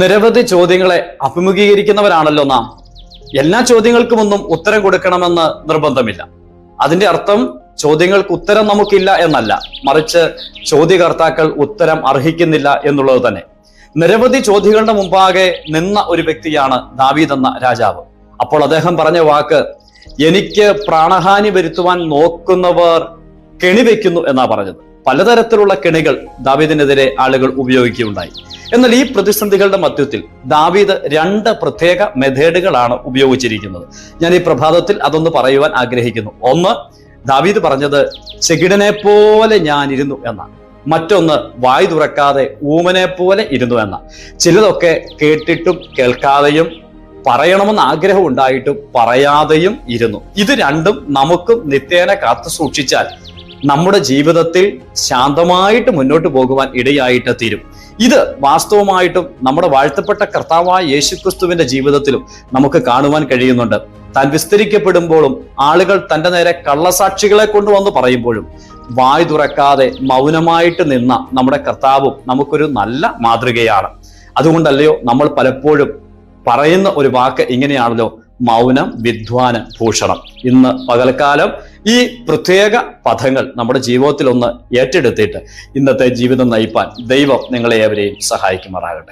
നിരവധി ചോദ്യങ്ങളെ അഭിമുഖീകരിക്കുന്നവരാണല്ലോ നാം. എല്ലാ ചോദ്യങ്ങൾക്കുമൊന്നും ഉത്തരം കൊടുക്കണമെന്ന് നിർബന്ധമില്ല. അതിന്റെ അർത്ഥം ചോദ്യങ്ങൾക്ക് ഉത്തരം നമുക്കില്ല എന്നല്ല, മറിച്ച് ചോദ്യകർത്താക്കൾ ഉത്തരം അർഹിക്കുന്നില്ല എന്നുള്ളത് തന്നെ. നിരവധി ചോദ്യങ്ങളുടെ മുമ്പാകെ നിന്ന ഒരു വ്യക്തിയാണ് ദാവീദ് എന്ന രാജാവ്. അപ്പോൾ അദ്ദേഹം പറഞ്ഞ വാക്ക്, എനിക്ക് പ്രാണഹാനി വരുത്തുവാൻ നോക്കുന്നവർ കെണിവെക്കുന്നു എന്നാ പറഞ്ഞത്. പലതരത്തിലുള്ള കെണികൾ ദാവീദിനെതിരെ ആളുകൾ ഉപയോഗിക്കുകയുണ്ടായി. എന്നാൽ ഈ പ്രതിസന്ധികളുടെ മധ്യത്തിൽ ദാവീദ് രണ്ട് പ്രത്യേക മെത്തേഡുകളാണ് ഉപയോഗിച്ചിരിക്കുന്നത്. ഞാൻ ഈ പ്രഭാതത്തിൽ അതൊന്ന് പറയുവാൻ ആഗ്രഹിക്കുന്നു. ഒന്ന്, ദാവീദ് പറഞ്ഞത് ചെകിടനെ പോലെ ഞാൻ ഇരുന്നു എന്നാണ്. മറ്റൊന്ന്, വായ് തുറക്കാതെ ഊമനെ പോലെ ഇരുന്നു എന്ന. ചിലതൊക്കെ കേട്ടിട്ടും കേൾക്കാതെയും പറയണമെന്ന് ആഗ്രഹം ഉണ്ടായിട്ടും പറയാതെയും ഇരുന്നു. ഇത് രണ്ടും നമുക്കും നിത്യേന കാത്തു സൂക്ഷിച്ചാൽ നമ്മുടെ ജീവിതത്തിൽ ശാന്തമായിട്ട് മുന്നോട്ട് പോകുവാൻ ഇടയായിട്ട് തീരും. ഇത് വാസ്തവമായിട്ടും നമ്മുടെ വാഴ്ത്തപ്പെട്ട കർത്താവായ യേശുക്രിസ്തുവിന്റെ ജീവിതത്തിലും നമുക്ക് കാണുവാൻ കഴിയുന്നുണ്ട്. താൻ വിസ്തരിക്കപ്പെടുമ്പോഴും ആളുകൾ തന്റെ നേരെ കള്ളസാക്ഷികളെ കൊണ്ടുവന്ന് പറയുമ്പോഴും വായ് തുറക്കാതെ മൗനമായിട്ട് നിന്ന നമ്മുടെ കർത്താവും നമുക്കൊരു നല്ല മാതൃകയാണ്. അതുകൊണ്ടല്ലയോ നമ്മൾ പലപ്പോഴും പറയുന്ന ഒരു വാക്ക് ഇങ്ങനെയാണല്ലോ, മൗനം വിദ്വാന് ഭൂഷണം. ഇന്ന് പകൽക്കാലം ഈ പ്രത്യേക പദങ്ങൾ നമ്മുടെ ജീവിതത്തിൽ ഒന്ന് ഏറ്റെടുത്തിട്ട് ഇന്നത്തെ ജീവിതം നയിപ്പാൻ ദൈവം നിങ്ങളെ ഏവരെയും സഹായിക്കുമാറാകട്ടെ.